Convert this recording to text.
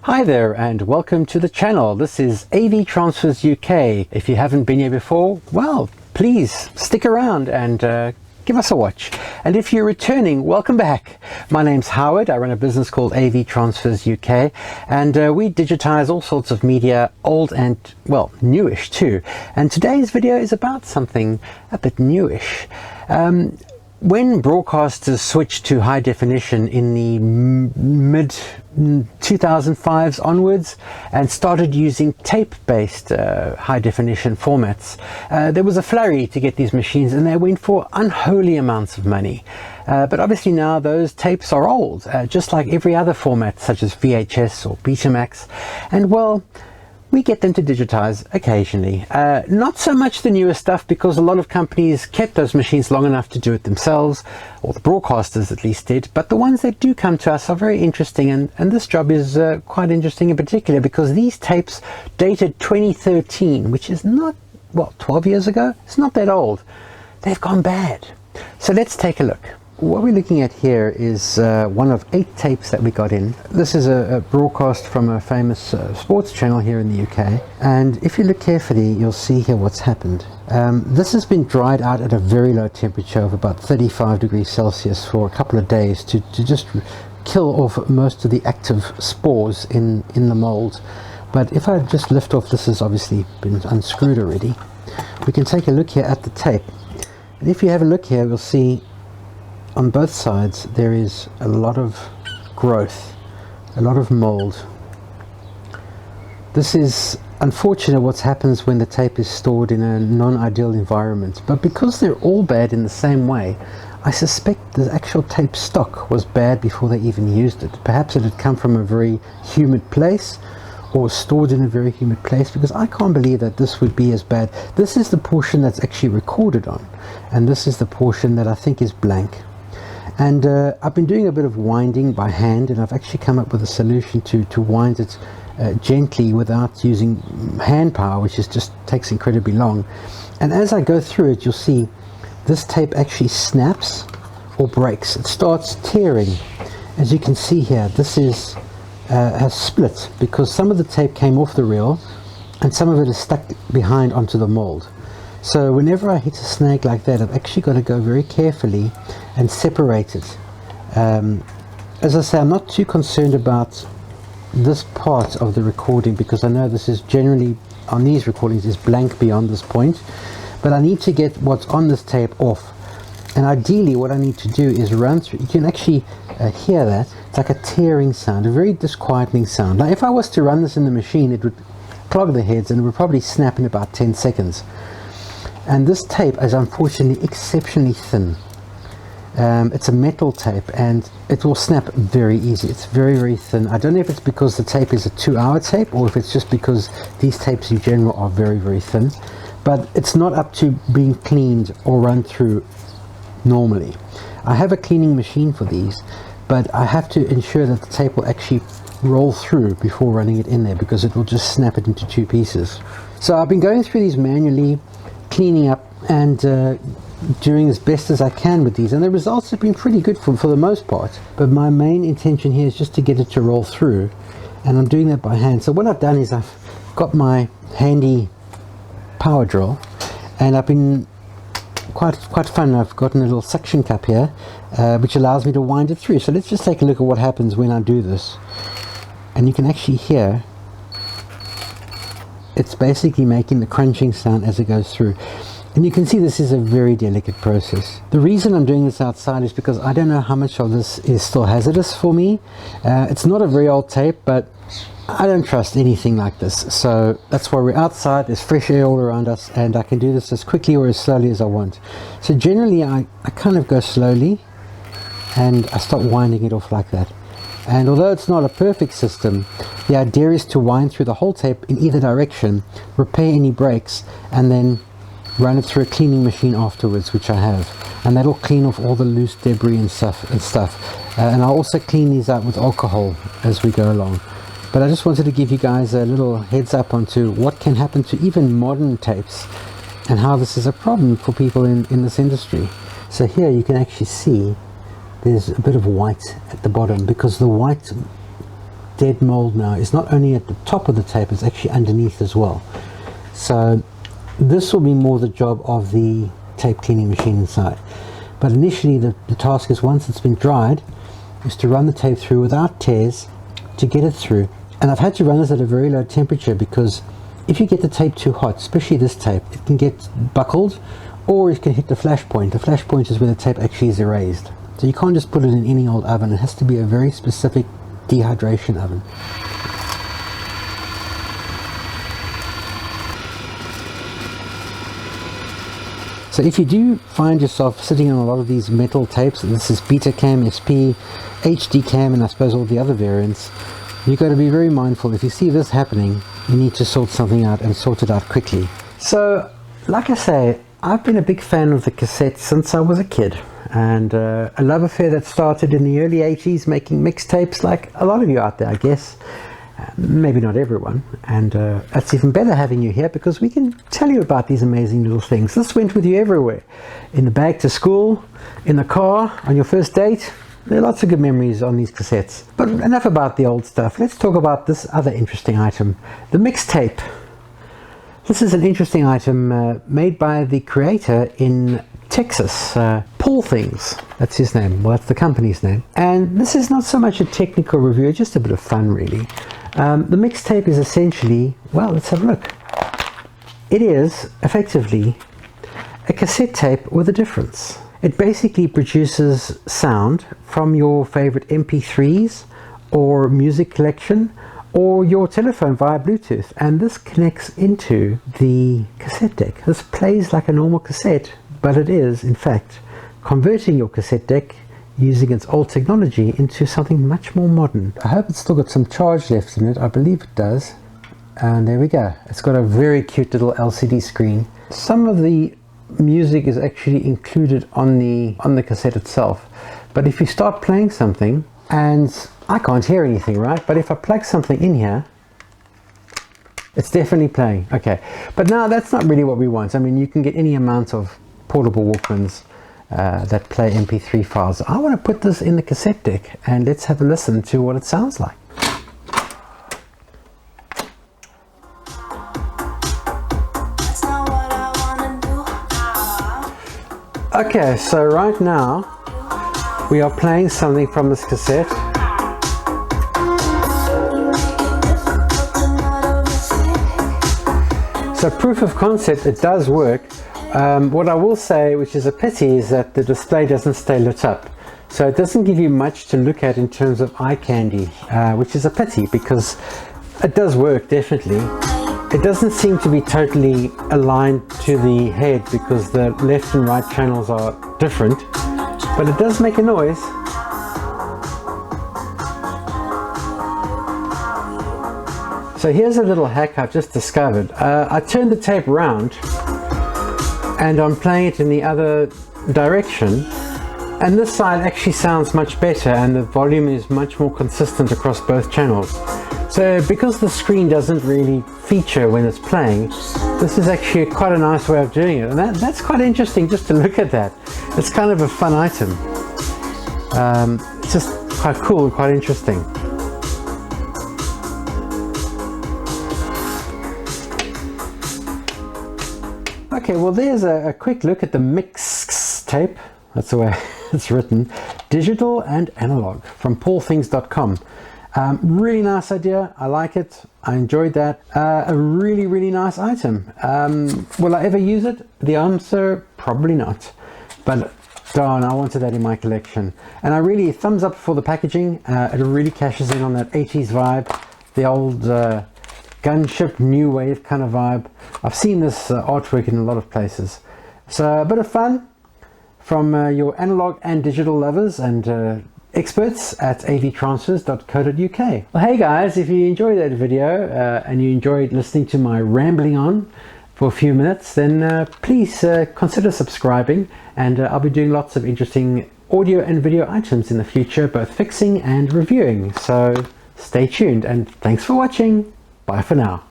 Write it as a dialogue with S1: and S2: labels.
S1: Hi there and welcome to the channel. This is AV Transfers UK. If you haven't been here before, well, please stick around and give us a watch. And if you're returning, welcome back. My name's Howard. I run a business called AV Transfers UK, and we digitize all sorts of media, old and, well, newish too. And today's video is about something a bit newish. When broadcasters switched to high definition in the mid 2005s onwards and started using tape-based high definition formats, there was a flurry to get these machines, and they went for unholy amounts of money. But obviously now those tapes are old, just like every other format such as VHS or Betamax, and well, we get them to digitize occasionally. Not so much the newer stuff, because a lot of companies kept those machines long enough to do it themselves, or the broadcasters at least did, but the ones that do come to us are very interesting, and this job is quite interesting in particular because these tapes dated 2013, which is not, well, 12 years ago? It's not that old. They've gone bad. So let's take a look. What we're looking at here is one of 8 tapes that we got in. This is a broadcast from a famous sports channel here in the UK, and if you look carefully you'll see here what's happened. This has been dried out at a very low temperature of about 35 degrees Celsius for a couple of days to just kill off most of the active spores in the mold. But if I just lift off, this has obviously been unscrewed already. We can take a look here at the tape, and if you have a look here you'll see on both sides there is a lot of growth, a lot of mold. This is unfortunate what happens when the tape is stored in a non-ideal environment, but because they're all bad in the same way, I suspect the actual tape stock was bad before they even used it. Perhaps it had come from a very humid place or stored in a very humid place, because I can't believe that this would be as bad. This is the portion that's actually recorded on, and this is the portion that I think is blank. And I've been doing a bit of winding by hand, and I've actually come up with a solution to wind it gently without using hand power, which just takes incredibly long. And as I go through it, you'll see this tape actually snaps or breaks. It starts tearing. As you can see here, this has split because some of the tape came off the reel and some of it is stuck behind onto the mold. So whenever I hit a snag like that, I've actually got to go very carefully and separate it. As I say, I'm not too concerned about this part of the recording, because I know this is generally, on these recordings, is blank beyond this point, but I need to get what's on this tape off. And ideally what I need to do is run through, you can actually hear that, it's like a tearing sound, a very disquieting sound. Like if I was to run this in the machine, it would clog the heads and it would probably snap in about 10 seconds. And this tape is unfortunately exceptionally thin. It's a metal tape and it will snap very easy. It's very, very thin. I don't know if it's because the tape is a 2-hour tape or if it's just because these tapes in general are very, very thin. But it's not up to being cleaned or run through normally. I have a cleaning machine for these, but I have to ensure that the tape will actually roll through before running it in there, because it will just snap it into 2 pieces. So I've been going through these manually, cleaning up and doing as best as I can with these, and the results have been pretty good for the most part. But my main intention here is just to get it to roll through, and I'm doing that by hand. So what I've done is I've got my handy power drill, and I've been quite fun. I've gotten a little suction cup here which allows me to wind it through. So let's just take a look at what happens when I do this, and you can actually hear it's basically making the crunching sound as it goes through. And you can see this is a very delicate process. The reason I'm doing this outside is because I don't know how much of this is still hazardous for me. It's not a very old tape, but I don't trust anything like this. So that's why we're outside, there's fresh air all around us, and I can do this as quickly or as slowly as I want. So generally I kind of go slowly and I start winding it off like that. And although it's not a perfect system, the idea is to wind through the whole tape in either direction, repair any breaks, and then run it through a cleaning machine afterwards, which I have, and that'll clean off all the loose debris and stuff. And I'll also clean these out with alcohol as we go along. But I just wanted to give you guys a little heads up onto what can happen to even modern tapes and how this is a problem for people in this industry. So here you can actually see there's a bit of white at the bottom, because the white dead mold now is not only at the top of the tape, it's actually underneath as well. So this will be more the job of the tape cleaning machine inside. But initially the task is, once it's been dried, is to run the tape through without tears to get it through. And I've had to run this at a very low temperature because if you get the tape too hot, especially this tape, it can get buckled or it can hit the flash point. The flash point is where the tape actually is erased. So you can't just put it in any old oven. It has to be a very specific dehydration oven. So if you do find yourself sitting on a lot of these metal tapes, this is Betacam, SP, HDCam, and I suppose all the other variants, you've got to be very mindful. If you see this happening, you need to sort something out and sort it out quickly. So, like I say, I've been a big fan of the cassette since I was a kid, and a love affair that started in the early 80s making mixtapes, like a lot of you out there, I guess. Maybe not everyone, and it's even better having you here because we can tell you about these amazing little things. This went with you everywhere, in the bag to school, in the car, on your first date. There are lots of good memories on these cassettes. But enough about the old stuff. Let's talk about this other interesting item, the mixtape. This is an interesting item made by the creator in Texas, Paul Things, that's his name, well that's the company's name. And this is not so much a technical review, just a bit of fun really. The mixtape is essentially, well, let's have a look. It is effectively a cassette tape with a difference. It basically produces sound from your favorite MP3s or music collection or your telephone via Bluetooth, and this connects into the cassette deck. This plays like a normal cassette, but it is in fact converting your cassette deck using its old technology into something much more modern. I hope it's still got some charge left in it. I believe it does. And there we go. It's got a very cute little LCD screen. Some of the music is actually included on the cassette itself. But if you start playing something, and I can't hear anything, right? But if I plug something in here, it's definitely playing. Okay, but now that's not really what we want. I mean, you can get any amount of portable Walkmans that play MP3 files. I want to put this in the cassette deck and let's have a listen to what it sounds like. Okay, so right now we are playing something from this cassette. So proof of concept, it does work. What I will say, which is a pity, is that the display doesn't stay lit up. So it doesn't give you much to look at in terms of eye candy, which is a pity because it does work, definitely. It doesn't seem to be totally aligned to the head because the left and right channels are different, but it does make a noise. So here's a little hack I've just discovered. I turned the tape round and I'm playing it in the other direction, and this side actually sounds much better and the volume is much more consistent across both channels. So because the screen doesn't really feature when it's playing, this is actually quite a nice way of doing it, and that's quite interesting just to look at that. It's kind of a fun item. It's just quite cool and quite interesting. Okay, well there's a quick look at the Mixtape, that's the way it's written, digital and analog, from paulthings.com. Really nice idea, I like it, I enjoyed that. A really, really nice item. Will I ever use it? The answer, probably not. But darn, I wanted that in my collection. And I really, thumbs up for the packaging. It really cashes in on that 80s vibe, the old gunship new wave kind of vibe. I've seen this artwork in a lot of places. So a bit of fun from your analog and digital lovers and experts at avtransfers.co.uk. Well, hey guys, if you enjoyed that video and you enjoyed listening to my rambling on for a few minutes, then please consider subscribing, and I'll be doing lots of interesting audio and video items in the future, both fixing and reviewing. So stay tuned and thanks for watching. Bye for now.